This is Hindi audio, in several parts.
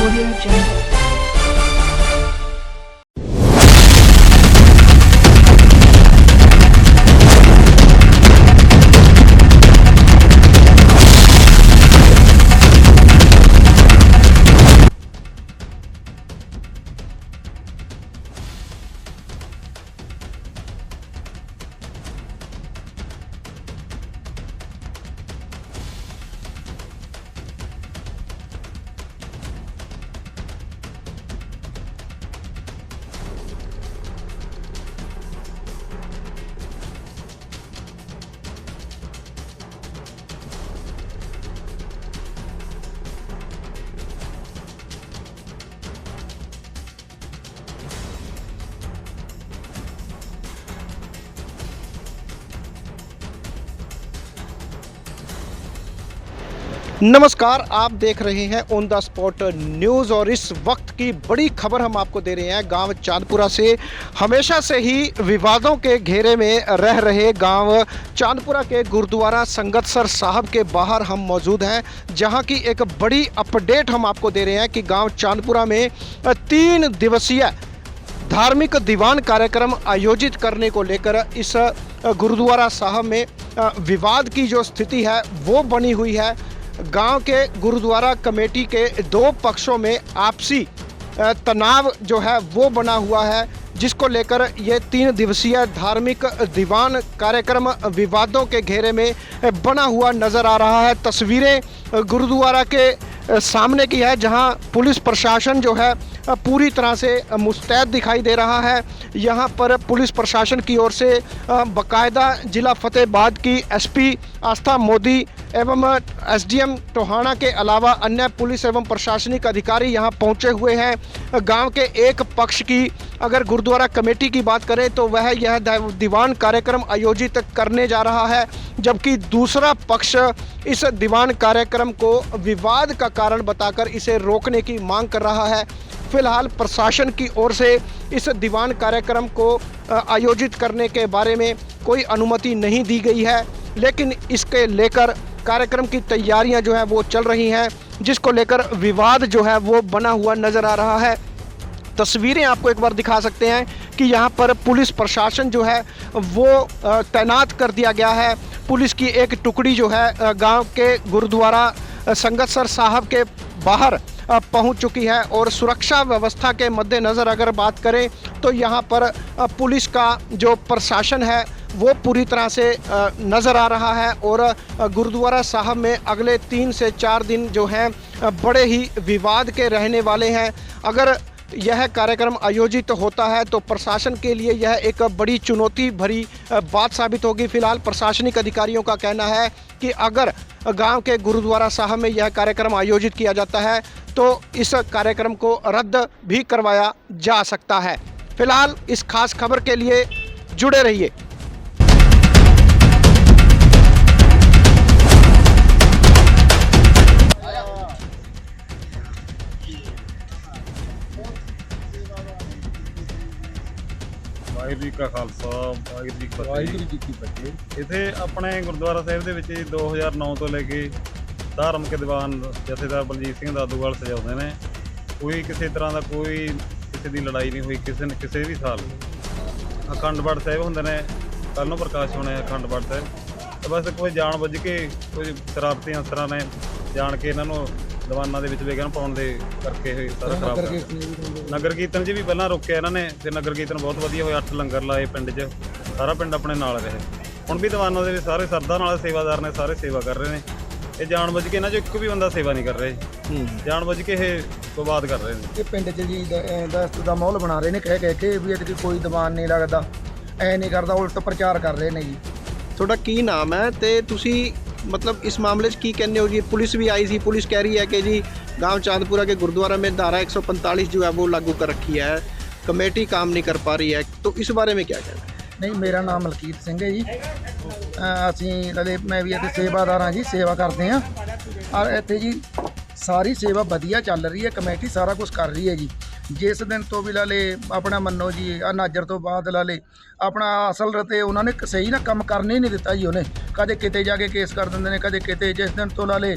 Audio Jungle. नमस्कार, आप देख रहे हैं ऑन द स्पॉट न्यूज़ और इस वक्त की बड़ी खबर हम आपको दे रहे हैं गांव चांदपुरा से। हमेशा से ही विवादों के घेरे में रह रहे गांव चांदपुरा के गुरुद्वारा संगतसर साहब के बाहर हम मौजूद हैं, जहां की एक बड़ी अपडेट हम आपको दे रहे हैं कि गांव चांदपुरा में 3 दिवसीय धार्मिक दीवान कार्यक्रम आयोजित करने को लेकर इस गुरुद्वारा साहब में विवाद की जो स्थिति है वो बनी हुई है। गांव के गुरुद्वारा कमेटी के 2 पक्षों में आपसी तनाव जो है वो बना हुआ है, जिसको लेकर ये 3 दिवसीय धार्मिक दीवान कार्यक्रम विवादों के घेरे में बना हुआ नज़र आ रहा है। तस्वीरें गुरुद्वारा के सामने की है, जहां पुलिस प्रशासन जो है पूरी तरह से मुस्तैद दिखाई दे रहा है। यहां पर पुलिस प्रशासन की ओर से बाकायदा जिला फतेहाबाद की एसपी आस्था मोदी एवं एसडीएम टोहाना के अलावा अन्य पुलिस एवं प्रशासनिक अधिकारी यहां पहुंचे हुए हैं। गांव के एक पक्ष की अगर गुरुद्वारा कमेटी की बात करें तो वह यह दीवान कार्यक्रम आयोजित करने जा रहा है, जबकि दूसरा पक्ष इस दीवान कार्यक्रम को विवाद का कारण बताकर इसे रोकने की मांग कर रहा है। फिलहाल प्रशासन की ओर से इस दीवान कार्यक्रम को आयोजित करने के बारे में कोई अनुमति नहीं दी गई है, लेकिन इसके लेकर कार्यक्रम की तैयारियां जो है वो चल रही हैं, जिसको लेकर विवाद जो है वो बना हुआ नज़र आ रहा है। तस्वीरें आपको एक बार दिखा सकते हैं कि यहाँ पर पुलिस प्रशासन जो है वो तैनात कर दिया गया है। पुलिस की एक टुकड़ी जो है गांव के गुरुद्वारा संगतसर साहब के बाहर पहुंच चुकी है और सुरक्षा व्यवस्था के मद्देनज़र अगर बात करें तो यहाँ पर पुलिस का जो प्रशासन है वो पूरी तरह से नज़र आ रहा है। और गुरुद्वारा साहब में अगले 3 से 4 दिन जो हैं बड़े ही विवाद के रहने वाले हैं। अगर यह कार्यक्रम आयोजित होता है तो प्रशासन के लिए यह एक बड़ी चुनौती भरी बात साबित होगी। फिलहाल प्रशासनिक अधिकारियों का कहना है कि अगर गांव के गुरुद्वारा साहब में यह कार्यक्रम आयोजित किया जाता है तो इस कार्यक्रम को रद्द भी करवाया जा सकता है। फिलहाल इस खास खबर के लिए जुड़े रहिए। ਵਾਹਿਗੁਰੂ ਜੀ ਕਾ ਖਾਲਸਾ ਵਾਹਿਗੁਰੂ ਜੀ ਕੀ ਫਤਿਹ। ਇੱਥੇ ਆਪਣੇ ਗੁਰਦੁਆਰਾ ਸਾਹਿਬ ਦੇ ਵਿੱਚ 2009 ਤੋਂ ਲੈ ਕੇ ਧਾਰਮਿਕ ਦੀਵਾਨ ਜਥੇਦਾਰ ਬਲਜੀਤ ਸਿੰਘ ਦਾਦੂਵਾਲ ਸਜਾਉਂਦੇ ਨੇ। ਕੋਈ ਕਿਸੇ ਤਰ੍ਹਾਂ ਦਾ ਕੋਈ ਕਿਸੇ ਦੀ ਲੜਾਈ ਨਹੀਂ ਹੋਈ ਕਿਸੇ ਨੇ ਕਿਸੇ ਵੀ ਸਾਲ। ਅਖੰਡ ਪਾਠ ਸਾਹਿਬ ਹੁੰਦੇ ਨੇ, ਕੱਲ੍ਹ ਨੂੰ ਪ੍ਰਕਾਸ਼ ਹੋਣਾ ਅਖੰਡ ਪਾਠ ਸਾਹਿਬ। ਤੇ ਬਸ ਕੋਈ ਜਾਣ ਬੁੱਝ ਕੇ ਕੋਈ ਸ਼ਰਾਰਤੀ ਅਨਸਰਾਂ ਨੇ ਜਾਣ ਕੇ ਇਹਨਾਂ ਨੂੰ ਦੀਵਾਨਾਂ ਦੇ ਵਿੱਚ ਵਿਘਨ ਪਾਉਣ ਦੇ ਕਰਕੇ ਇਹ ਸਾਰਾ ਖਰਾਬ ਕਰ। ਨਗਰ ਕੀਰਤਨ 'ਚ ਵੀ ਪਹਿਲਾਂ ਰੋਕਿਆ ਇਹਨਾਂ ਨੇ ਤੇ ਨਗਰ ਕੀਰਤਨ ਬਹੁਤ ਵਧੀਆ ਹੋਇਆ। 8 ਲੰਗਰ ਲਾਏ ਪਿੰਡ 'ਚ, ਸਾਰਾ ਪਿੰਡ ਆਪਣੇ ਨਾਲ ਰਹੇ। ਹੁਣ ਵੀ ਦੀਵਾਨਾਂ ਦੇ ਵਿੱਚ ਸਾਰੇ ਸਰਦਾ ਨਾਲ ਸੇਵਾਦਾਰ ਨੇ, ਸਾਰੇ ਸੇਵਾ ਕਰ ਰਹੇ ਨੇ। ਇਹ ਜਾਣ ਬੁੱਝ ਕੇ ਇਹਨਾਂ 'ਚੋਂ ਇੱਕ ਵੀ ਬੰਦਾ ਸੇਵਾ ਨਹੀਂ ਕਰ ਰਿਹਾ। ਜਾਣ ਬੁੱਝ ਕੇ ਇਹ ਵਿਵਾਦ ਕਰ ਰਹੇ ਨੇ। ਇਹ ਪਿੰਡ 'ਚ ਜੀ ਦਸਤ ਦਾ ਮਾਹੌਲ ਬਣਾ ਰਹੇ ਨੇ, ਕਹਿ ਕੇ ਵੀ ਇਹਦੇ ਕੋਈ ਦੀਵਾਨ ਨਹੀਂ ਲੱਗਦਾ, ਐ ਨਹੀਂ ਕਰਦਾ, ਉਲਟ ਪ੍ਰਚਾਰ ਕਰ ਰਹੇ ਨੇ ਜੀ। ਤੁਹਾਡਾ ਕੀ ਨਾਮ ਹੈ ਤੇ ਤੁਸੀਂ मतलब इस मामले की कहने हो जी? पुलिस भी आई थी, पुलिस कह रही है कि जी गांव चांदपुरा के गुरुद्वारा में धारा 145 जो है वो लागू कर रखी है, कमेटी काम नहीं कर पा रही है, तो इस बारे में क्या कहना है? नहीं, मेरा नाम मलकीत सिंह है जी। ਅਸੀਂ मैं भी ਇੱਥੇ ਸੇਵਾਦਾਰ ਹਾਂ ਜੀ, ਸੇਵਾ ਕਰਦੇ ਹਾਂ। ਔਰ ਇੱਥੇ ਜੀ ਸਾਰੀ ਸੇਵਾ ਵਧੀਆ ਚੱਲ ਰਹੀ ਹੈ, ਕਮੇਟੀ ਸਾਰਾ ਕੁਝ ਕਰ ਰਹੀ ਹੈ ਜੀ। ਜਿਸ ਦਿਨ ਤੋਂ ਵੀ ਲਾ ਲੇ ਆਪਣਾ ਮੰਨੋ ਜੀ ਆ ਨਾਜਰ ਤੋਂ ਬਾਅਦ ਲਾ ਲੇ ਆਪਣਾ ਅਸਲ ਰਤੇ ਉਹਨਾਂ ਨੇ ਸਹੀ ਨਾ ਕੰਮ ਕਰਨੇ ਹੀ ਨਹੀਂ ਦਿੱਤਾ ਜੀ। ਉਹਨੇ ਕਦੇ ਕਿਤੇ ਜਾ ਕੇ ਕੇਸ ਕਰ ਦਿੰਦੇ ਨੇ, ਕਦੇ ਕਿਤੇ। ਜਿਸ ਦਿਨ ਤੋਂ ਲਾ ਲੇ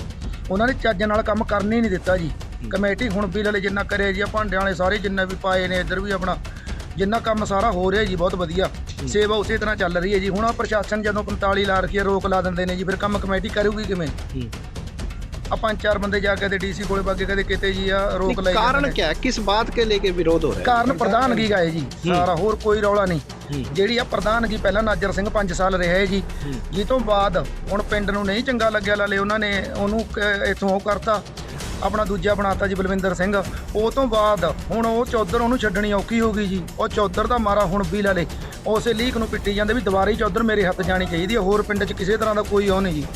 ਉਹਨਾਂ ਨੇ ਚੱਜ ਨਾਲ ਕੰਮ ਕਰਨੇ ਹੀ ਨਹੀਂ ਦਿੱਤਾ ਜੀ। ਕਮੇਟੀ ਹੁਣ ਵੀ ਨਾਲੇ ਜਿੰਨਾ ਕਰਿਆ ਜੀ, ਭਾਂਡਿਆਂ ਵਾਲੇ ਸਾਰੇ ਜਿੰਨਾ ਵੀ ਪਾਏ ਨੇ ਇੱਧਰ ਵੀ ਆਪਣਾ ਜਿੰਨਾ ਕੰਮ ਸਾਰਾ ਹੋ ਰਿਹਾ ਜੀ, ਬਹੁਤ ਵਧੀਆ ਸੇਵਾ ਉਸੇ ਤਰ੍ਹਾਂ ਚੱਲ ਰਹੀ ਹੈ ਜੀ। ਹੁਣ ਆ ਪ੍ਰਸ਼ਾਸਨ ਜਦੋਂ 45 ਲਾ ਰੱਖੀ ਹੈ, ਰੋਕ ਲਾ ਦਿੰਦੇ ਨੇ ਜੀ, ਫਿਰ ਕੰਮ ਕਮੇਟੀ ਕਰੂਗੀ ਕਿਵੇਂ? ਆ 5-4 ਬੰਦੇ ਜਾ ਕੇ ਡੀਸੀ ਕੋਲੇ ਬਾਗੇ ਕਦੇ ਕਿਤੇ ਜੀ ਆ ਰੋਕ ਲਈ। कारण क्या है, किस बात के लेके विरोध हो रहा है? ਕਾਰਨ ਪ੍ਰਧਾਨਗੀ ਗਾਏ ਜੀ ਸਾਰਾ, ਹੋਰ ਕੋਈ ਰੌਲਾ ਨਹੀਂ। ਜਿਹੜੀ ਆ ਪ੍ਰਧਾਨਗੀ ਪਹਿਲਾਂ ਨਾਜਰ ਸਿੰਘ 5 ਸਾਲ ਰਿਹਾ ਹੈ ਜੀ, ਜੀ ਤੋਂ ਬਾਅਦ ਹੁਣ ਪਿੰਡ ਨੂੰ ਨਹੀਂ ਚੰਗਾ ਲੱਗਿਆ, ਲਾਲੇ ਉਹਨਾਂ ਨੇ ਉਹਨੂੰ ਇੱਥੋਂ ਉਹ ਕਰਤਾ, ਆਪਣਾ ਦੂਜਾ ਬਣਾਤਾ ਜੀ ਬਲਵਿੰਦਰ ਸਿੰਘ। ਉਹ ਤੋਂ ਬਾਅਦ ਹੁਣ ਉਹ ਚੌਧਰ ਉਹਨੂੰ ਛੱਡਣੀ ਔਖੀ ਹੋ ਗਈ ਜੀ। ਉਹ ਚੌਧਰ ਦਾ ਮਾਰਾ ਹੁਣ ਵੀ ਲਾਲੇ ਉਸੇ ਲੀਕ ਨੂੰ ਪਿੱਟੀ ਜਾਂਦੇ ਵੀ ਦੁਬਾਰਾ ਹੀ ਚੌਧਰ ਮੇਰੇ ਹੱਥ ਜਾਣੀ ਚਾਹੀਦੀ ਹੈ, ਹੋਰ ਪਿੰਡ 'ਚ ਕਿਸੇ ਤਰ੍ਹਾਂ ਦਾ ਕੋਈ ਉਹ ਨਹੀਂ ਜੀ।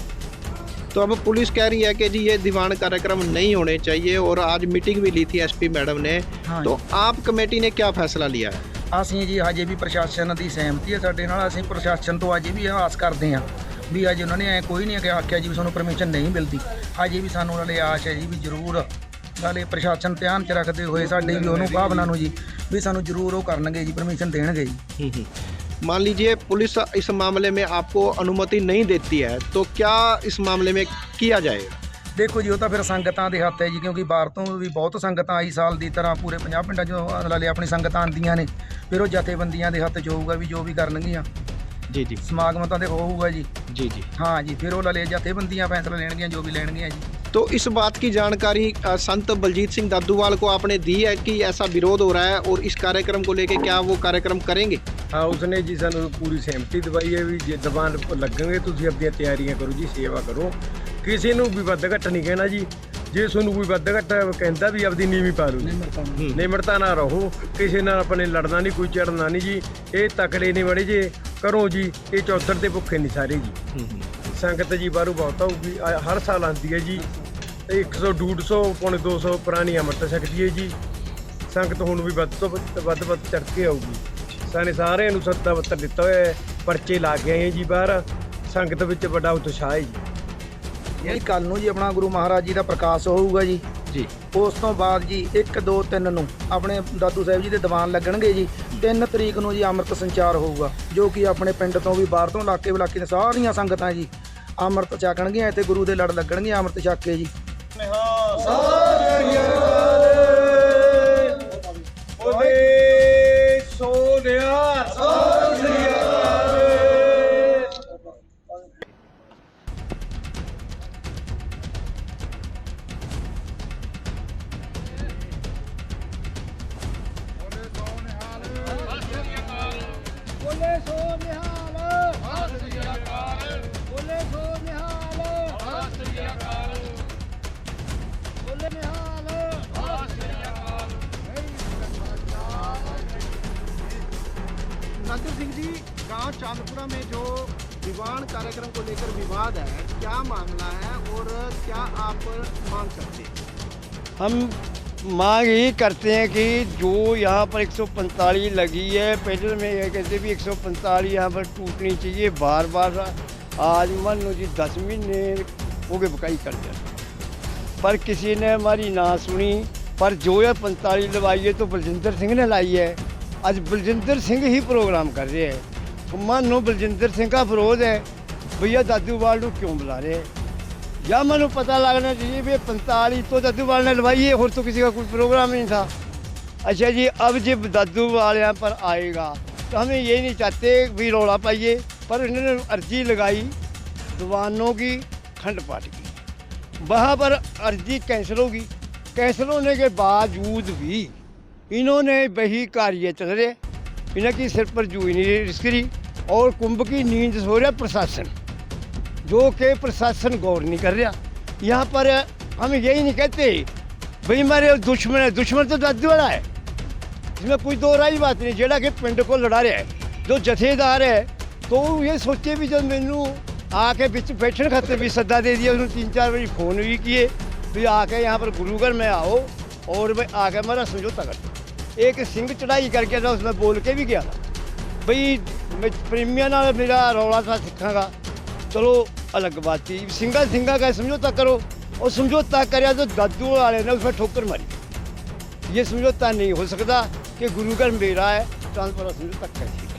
तो अब पुलिस कह रही है कि जी ये दीवान कार्यक्रम नहीं होने चाहिए, और आज मीटिंग भी ली थी एसपी मैडम ने। हाँ तो आप कमेटी ने क्या फैसला लिया है? ਅਸੀਂ ਜੀ ਹਜੇ ਵੀ ਪ੍ਰਸ਼ਾਸਨ ਦੀ ਸਹਿਮਤੀ ਹੈ ਸਾਡੇ ਨਾਲ। ਅਸੀਂ ਪ੍ਰਸ਼ਾਸਨ ਤੋਂ ਅਜੇ ਵੀ ਆਸ ਕਰਦੇ ਹਾਂ ਵੀ ਅਜੇ ਉਹਨਾਂ ਨੇ ਐ ਕੋਈ ਨਹੀਂ ਆਖਿਆ ਜੀ ਵੀ ਸਾਨੂੰ ਪਰਮਿਸ਼ਨ ਨਹੀਂ ਮਿਲਦੀ। ਅਜੇ ਵੀ ਸਾਨੂੰ ਨਾਲੇ ਆਸ ਹੈ ਜੀ ਵੀ ਜ਼ਰੂਰ ਨਾਲੇ ਪ੍ਰਸ਼ਾਸਨ ਧਿਆਨ 'ਚ ਰੱਖਦੇ ਹੋਏ ਸਾਡੀ ਵੀ ਉਹਨੂੰ ਭਾਵਨਾ ਨੂੰ ਜੀ ਵੀ ਸਾਨੂੰ ਜ਼ਰੂਰ ਉਹ ਕਰਨਗੇ ਜੀ, ਪਰਮਿਸ਼ਨ ਦੇਣਗੇ ਜੀ। मान लीजिए पुलिस इस मामले में आपको अनुमति नहीं देती है, तो क्या इस मामले में किया जाएगा? ਦੇਖੋ ਜੀ ਉਹ ਤਾਂ ਫਿਰ ਸੰਗਤਾਂ ਦੇ ਹੱਥ ਹੈ ਜੀ, ਕਿਉਂਕਿ ਬਾਹਰ ਤੋਂ ਵੀ ਬਹੁਤ ਸੰਗਤਾਂ ਆਈ ਸਾਲ ਦੀ ਤਰ੍ਹਾਂ ਪੂਰੇ 50 ਪਿੰਡਾਂ 'ਚੋਂ ਨਾਲੇ ਆਪਣੀ ਸੰਗਤਾਂ ਆਉਂਦੀਆਂ ਨੇ, ਫਿਰ ਉਹ ਜਥੇਬੰਦੀਆਂ ਦੇ ਹੱਥ 'ਚ ਹੋਊਗਾ ਵੀ ਜੋ ਵੀ ਕਰਨਗੀਆਂ। जी जी ਸਮਾਗਮ ਤਾਂ ਦੇਖੋ ਹੋਊਗਾ ਜੀ। जी जी। ਹਾਂ ਜੀ, ਫਿਰ ਉਹ ਨਾਲੇ ਜਥੇਬੰਦੀਆਂ ਫੈਸਲਾ ਲੈਣਗੀਆਂ ਜੋ ਵੀ ਲੈਣਗੀਆਂ ਜੀ। तो इस बात की जानकारी संत बलजीत सिंह दादूवाल को आपने दी है कि ऐसा विरोध हो रहा है, और इस कार्यक्रम को लेके क्या वो कार्यक्रम करेंगे? हाँ, उसने जी सानू पूरी सहमति दवाई है भी जे दबान लगेंगे तुसीं अपनी तैयारियां करो जी, सेवा करो, किसी नूं भी वध घट नहीं कहना जी। जे सोनू कोई वध घट कहता भी अपनी नीवी पा लो, निमरता ना रहो, किसी नाल अपने लड़ना नहीं, कोई चढ़ना नहीं जी। ये तकड़े नहीं बड़े जे करो जी, ये चौधर दे भुखे नहीं सारे जी। संगत जी बाहरों बहुत आऊगी, हर साल आती है जी। 100 150 पौने 200 पुरानी अमृत छकदी है जी। संगत हुण भी वध तो वध चढ़ के आऊगी। साने सारिਆਂ ਨੂੰ ਸੱਤਾ ਪੱਤਰ ਦਿੱਤਾ ਹੋਇਆ ਹੈ, ਪਰਚੇ ਲਾ ਕੇ ਆਏ ਜੀ ਬਾਹਰ। ਸੰਗਤ ਵਿੱਚ ਵੱਡਾ ਉਤਸ਼ਾਹ ਹੈ ਜੀ। ਇਹ ਕੱਲ ਨੂੰ ਜੀ ਆਪਣਾ ਗੁਰੂ ਮਹਾਰਾਜ ਜੀ ਦਾ ਪ੍ਰਕਾਸ਼ ਹੋਊਗਾ ਜੀ। ਜੀ। ਉਸ ਤੋਂ ਬਾਅਦ ਜੀ 1 2 3 ਨੂੰ ਆਪਣੇ ਦਾਦੂ ਸਾਹਿਬ ਜੀ ਦੇ ਦੀਵਾਨ ਲੱਗਣਗੇ ਜੀ। 3 ਤਰੀਕ ਨੂੰ ਜੀ ਅੰਮ੍ਰਿਤ ਸੰਚਾਰ ਹੋਊਗਾ, ਜੋ ਕਿ ਆਪਣੇ ਪਿੰਡ ਤੋਂ ਵੀ ਬਾਹਰ ਤੋਂ ਇਲਾਕੇ ਦੀਆਂ ਸਾਰੀਆਂ ਸੰਗਤਾਂ ਜੀ ਅੰਮ੍ਰਿਤ ਛਕਣਗੀਆਂ। ਇੱਥੇ ਗੁਰੂ ਦੇ ਲੜ ਲੱਗਣਗੇ ਅੰਮ੍ਰਿਤ ਛਕ ਕੇ ਜੀ। नासिर सिंह जी, गांव चांदपुरा में जो दीवान कार्यक्रम को लेकर विवाद है, क्या मामला है और क्या आप मांग करते हैं? हम मांग यही करते हैं कि जो यहाँ पर 145 लगी है, पहले में ये कहते भी 145 यहाँ पर टूटनी चाहिए बार बार। आज मान लो जी 10 महीने हो गए बकाई कर दिया, पर किसी ने हमारी ना सुनी। पर जो ये 45 लवाई है तो बलजिंदर सिंह ने लाई है। आज बलजिंदर सिंह ही प्रोग्राम कर रहे हैं, तो मान लो बलजिंदर सिंह का विरोध है, भैया दादूवाल को क्यों बुला रहे हैं? या मनु पता लगना चाहिए भी 45 तो दादूवाल ने लवाई है, और तो किसी का कोई प्रोग्राम नहीं था। अच्छा जी, अब जब दादूवाल यहाँ पर आएगा तो हमें ये नहीं चाहते भी रौला पाइए, पर इन्होंने अर्जी लगाई दीवानों की खंड पाठ की, वहाँ पर अर्जी कैंसिल होगी। कैंसिल होने के बावजूद भी इन्होंने वही कार्य चल रहे, इनकी सिर पर जू ही नहीं रिस्क रही, और कुंभ की नींद सो रहा प्रशासन, जो कि प्रशासन गौर नहीं कर रहा। यहाँ पर हम यही नहीं कहते भाई हमारे दुश्मन है, दुश्मन तो दादूवाला है, इसमें कोई दो राय बात नहीं। जेड़ा कि पिंड को लड़ा रहा है, जो जथेदार है, तो ये सोचे भी जब मैनू आके बिच बैठने खाते भी सद्दा दे दिया, उन्होंने 3-4 बजे फ़ोन भी किए भी आके यहाँ पर गुरुघर में आओ और भाई आके हमारा समझौता कर। एक सिंह चढ़ाई करके था, उसमें बोल के भी गया था भाई मैं प्रेमिया नाल मेरा रौला था सिखागा, चलो अलग बात थी। सिंगा का समझौता करो, और समझौता कराया तो दादू वाले ने उसमें ठोकर मारी। ये समझौता नहीं हो सकता कि गुरुघर मेरा है, ट्रांसफर समझौता कैसे करेगा?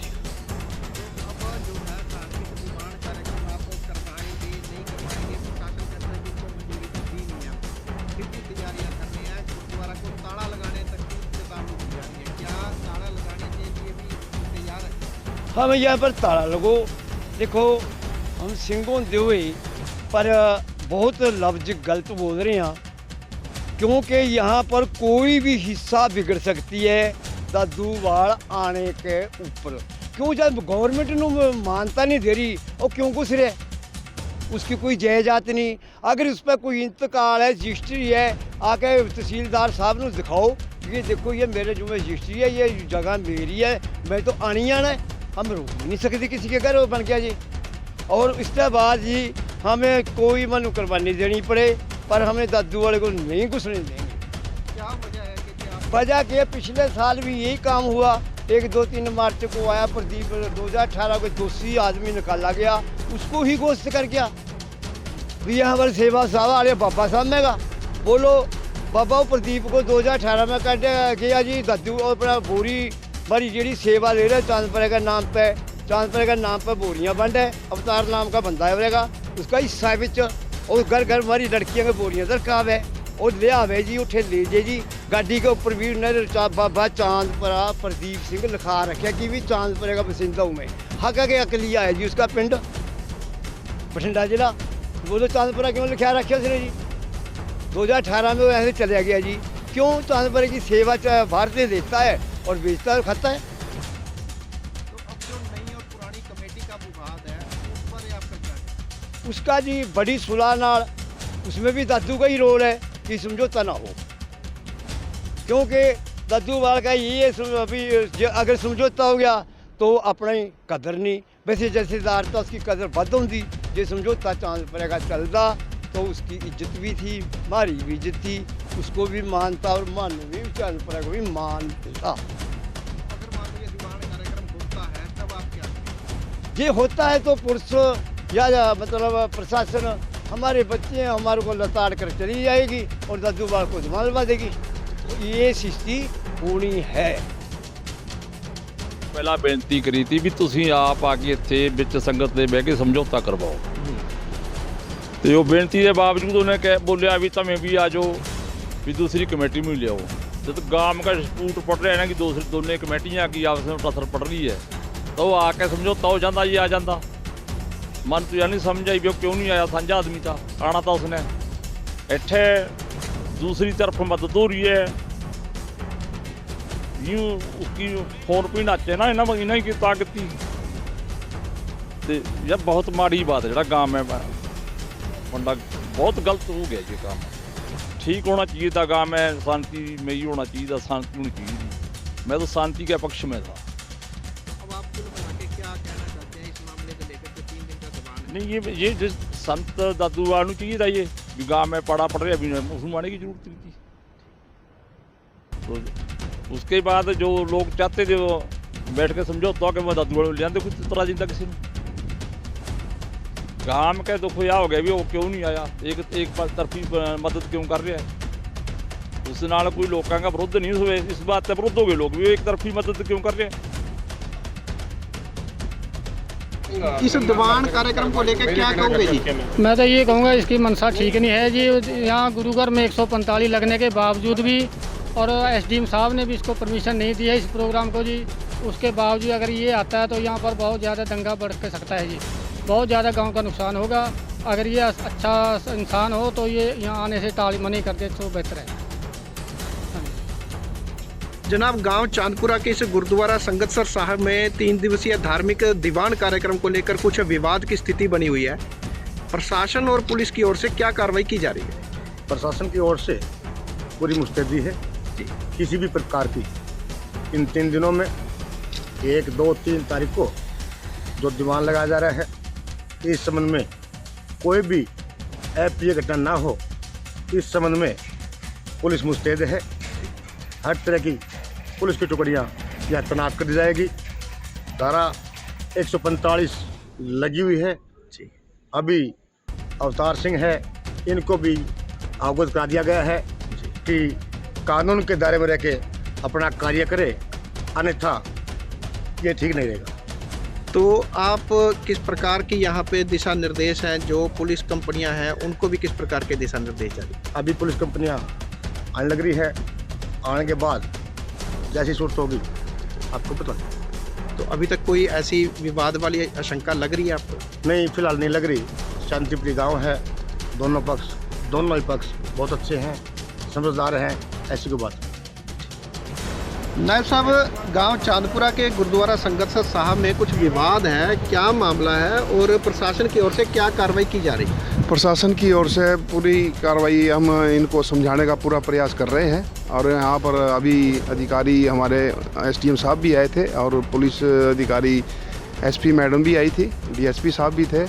हमें यहाँ पर ताला लगो। देखो हम सिंह होंदे हुए पर बहुत लफ्ज गलत बोल रहे हैं, क्योंकि यहाँ पर कोई भी हिस्सा बिगड़ सकती है दादूवाल आने के ऊपर। क्यों जब गवर्नमेंट नू मानता नहीं दे रही और क्यों घुस रहे, उसकी कोई जायदाद नहीं। अगर उस पर कोई इंतकाल है, रजिस्ट्री है, आके तहसीलदार साहब नू दिखाओ, ये देखो ये मेरे जो में रजिस्ट्री है, ये जगह मेरी है, मैं तो आनी आना है। हम रोक नहीं सकते किसी के घर बन गया जी। और इसके बाद जी हमें कोई मनु कुर्बानी देनी पड़े पर हमें दादू वाले को नहीं घुसने देंगे। क्या वजह है कि आप वजह के पिछले साल भी यही काम हुआ। 1-2-3 मार्च को आया प्रदीप, 2018 को दोषी आदमी निकाला गया, उसको ही गोश्त कर गया। भी यहाँ पर सेवा साहब वाले बाबा साहब में का बोलो, बाबा प्रदीप को 2018 में कट गया जी। दादू और अपना बोरी बड़ी जी सेवा ले रहे चांदपुरे का नाम पे, चांदपुरे का नाम पे बोरियां बंद है। अवतार नाम का बंदा है रहेगा, उसका हिस्सा है बिच। और घर घर हमारी लड़कियों के बोरियां दरकाव है और ले आवे जी, उठे ले जे जी। गाड़ी के ऊपर भी उन्होंने बाबा चांदपुरा प्रदीप सिंह लिखा रखा कि भी चांदपुरे का बसिंदा हूँ मैं। हक के अकलिया है जी उसका पिंड बठिंडा जिला। बोलो चांदपुरा क्यों लिखा रखा उसने जी? 2018 में वो ऐसे चला गया जी। क्यों? चांदपुरे की सेवा भारत ने देता है और बेचता है और खाता है। तो अब जो नई और पुरानी कमेटी का विवाद है उस पर आपका क्या है? उसका जी बड़ी सुलह नाल, उसमें भी दादू का ही रोल है कि समझौता ना हो, क्योंकि दादू वाल का ये अभी अगर समझौता हो गया तो अपनी कदर नहीं। वैसे जैसेदार तो उसकी कदर बद होंगी, जो समझौता चांदपुरे का चलता तो उसकी इज्जत भी थी, हमारी भी इज्जत थी, उसको भी मानता और मानू भी चांदपुरे को भी मान देता। अगर मान लीजिए दीवान कार्यक्रम होता है तब आप क्या करेंगे? ये होता है तो पुलिस या मतलब प्रशासन, हमारे बच्चे हैं, हमारे को लताड़ कर चली जाएगी और दादू बाल को जमा लगा देगी। तो ये स्थिति होनी है। ਪਹਿਲਾਂ ਬੇਨਤੀ ਕਰੀ ਤੀ ਵੀ ਤੁਸੀਂ ਆਪ ਆ ਕੇ ਇੱਥੇ ਵਿੱਚ ਸੰਗਤ ਦੇ ਬਹਿ ਕੇ ਸਮਝੌਤਾ ਕਰਵਾਓ, ਤੇ ਉਹ ਬੇਨਤੀ ਦੇ ਬਾਵਜੂਦ ਉਹਨੇ ਬੋਲਿਆ ਵੀ ਤਵੇਂ ਵੀ ਆ ਜਾਓ, ਵੀ दूसरी कमेटी में ले आओ। जब गांव का डिस्प्यूट पड़ रहा है ना कि दोनों कमेटियाँ की आपस में टसर पड़ रही है, तो वो आके समझौता हो जाता, ये आ जाता। मन तो यह नहीं समझ आई भी वो क्यों नहीं आया, साझा आदमी था, आना था उसने। इत्थे दूसरी तरफ मदद हो रही है, यूँ उसकी फोन पे नाचे ना इन्हें की ताकत थी। तो यह बहुत माड़ी बात है, जो गाँव में बंदा बहुत गलत हो गया ये काम। ठीक होना चाहिए था, गाँव में शांति में ही होना चाहिए था, शांति होनी चाहिए थी। मैं तो शांति के पक्ष में था। अब आप कुल मिला के क्या कहना चाहते हैं इस मामले को लेकर के? 3 दिन का दबाव है। नहीं, ये जिस संत दादू वाल चाहिए था ये भी गाँव में पड़ा पड़ रहा, अभी उसमें आने की जरूरत नहीं थी। तो उसके बाद जो लोग चाहते थे वो बैठ के समझौता कि मैं दादू वाल ले आते, कुछ तरह जिंदा किसी ने गाँव के दुख यह हो गया भी वो क्यों नहीं आया, एक तरफी मदद क्यों कर रहा है। उस नाल कोई लोगों का विरोध नहीं हुए, इस बात से विरोध हो गए लोग भी, एक तरफी मदद क्यों कर रहे हैं। इस दीवान कार्यक्रम को लेकर क्या कहोगे जी? मैं तो ये कहूँगा इसकी मंशा ठीक नहीं है जी। यहाँ गुरुघर में 145 लगने के बावजूद भी और एसडीएम साहब ने भी इसको परमिशन नहीं दी है इस प्रोग्राम को जी। उसके बावजूद अगर ये आता है तो यहाँ पर बहुत ज़्यादा दंगा बढ़ के सकता है जी, बहुत ज़्यादा गांव का नुकसान होगा। अगर ये अच्छा इंसान हो तो ये यहाँ आने से टाल मनी कर दे तो बेहतर है। जनाब, गांव चांदपुरा के इस गुरुद्वारा संगतसर साहब में 3 दिवसीय धार्मिक दीवान कार्यक्रम को लेकर कुछ विवाद की स्थिति बनी हुई है। प्रशासन और पुलिस की ओर से क्या कार्रवाई की जा रही है? प्रशासन की ओर से पूरी मुस्तैदी है किसी भी प्रकार की। इन 3 दिनों में 1, 2, 3 तारीख को जो दीवान लगाया जा रहा है, इस संबंध में कोई भी अप्रिय घटना ना हो, इस संबंध में पुलिस मुस्तैद है। हर तरह की पुलिस की टुकड़ियाँ यहाँ तैनात कर दी जाएगी। धारा 145 लगी हुई है। अभी अवतार सिंह है, इनको भी अवगत करा दिया गया है कि कानून के दायरे में रह के अपना कार्य करे, अन्यथा ये ठीक नहीं रहेगा। तो आप किस प्रकार की यहाँ पे दिशा निर्देश हैं, जो पुलिस कंपनियाँ हैं उनको भी किस प्रकार के दिशा निर्देश जारी? अभी पुलिस कंपनियाँ आने लग रही है, आने के बाद जैसी सूरत होगी आपको पता नहीं। तो अभी तक कोई ऐसी विवाद वाली आशंका लग रही है आपको? नहीं, फिलहाल नहीं लग रही। शांतिप्रिय गांव है, दोनों ही पक्ष बहुत अच्छे हैं, समझदार हैं, ऐसी कोई बात नहीं। नायब साहब, गांव चांदपुरा के गुरुद्वारा संगत साहब में कुछ विवाद है, क्या मामला है और प्रशासन की ओर से क्या कार्रवाई की जा रही है? प्रशासन की ओर से पूरी कार्रवाई हम इनको समझाने का पूरा प्रयास कर रहे हैं और यहाँ पर अभी अधिकारी हमारे एसडीएम साहब भी आए थे और पुलिस अधिकारी एसपी मैडम भी आई थी, डीएसपी साहब भी थे।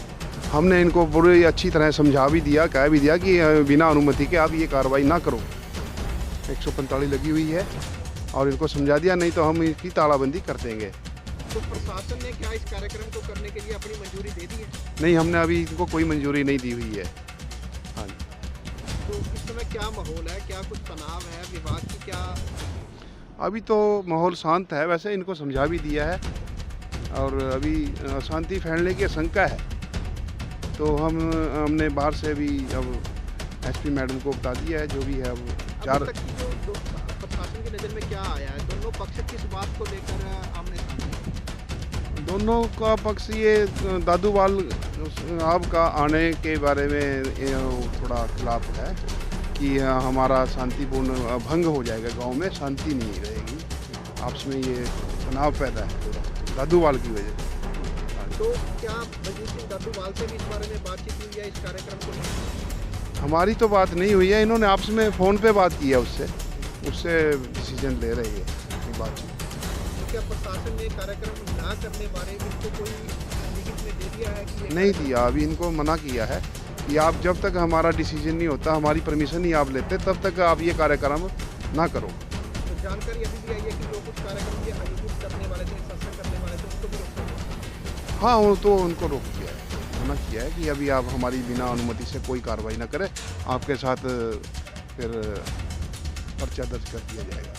हमने इनको पूरी अच्छी तरह समझा भी दिया, कह भी दिया कि बिना अनुमति के आप ये कार्रवाई ना करो। 145 लगी हुई है और इनको समझा दिया, नहीं तो हम इसकी तालाबंदी कर देंगे। तो प्रशासन ने क्या इस कार्यक्रम को करने के लिए अपनी मंजूरी दे दी है? नहीं, हमने अभी इनको कोई मंजूरी नहीं दी हुई है। हाँ जी। तो इस समय क्या माहौल है, क्या कुछ तनाव है, विवाद की क्या? अभी तो माहौल शांत है, वैसे इनको समझा भी दिया है और अभी शांति फैलने की आशंका है, तो हमने बाहर से भी अब एसपी मैडम को बता दिया है जो भी है। अब अभी तक की जो प्रशासन की नज़र में क्या आया है, दोनों पक्ष किस बात को लेकर आमने सामने? दोनों का पक्ष ये दादूवाल साहब का आने के बारे में थोड़ा खिलाफ है कि हमारा शांतिपूर्ण भंग हो जाएगा, गांव में शांति नहीं रहेगी, आपस में ये तनाव पैदा है पूरा दादूवाल की वजह से। तो क्या बलजीत सिंह दादूवाल से भी इस बारे में बातचीत हुई है, इस कार्यक्रम को? हमारी तो बात नहीं हुई है, इन्होंने आपस में फ़ोन पे बात की है, उससे डिसीजन ले रही है अपनी बातचीत। तो क्या प्रशासन ने कार्यक्रम ना करने बारे इनको कोई लिखित में दे दिया है कि? नहीं दिया, अभी इनको मना किया है कि आप जब तक हमारा डिसीजन नहीं होता, हमारी परमिशन नहीं आप लेते, तब तक आप ये कार्यक्रम ना करो। तो जानकारी अभी भी आई है कि जो कुछ कार्यक्रम ये आयोजित करने वाले थे, सत्संग करने वाले थे, उसको भी रोक सकते? हाँ, वो तो उनको रोक दिया है, मना किया है कि अभी आप हमारी बिना अनुमति से कोई कार्रवाई ना करें, आपके साथ फिर पर्चा दर्ज कर दिया जाएगा।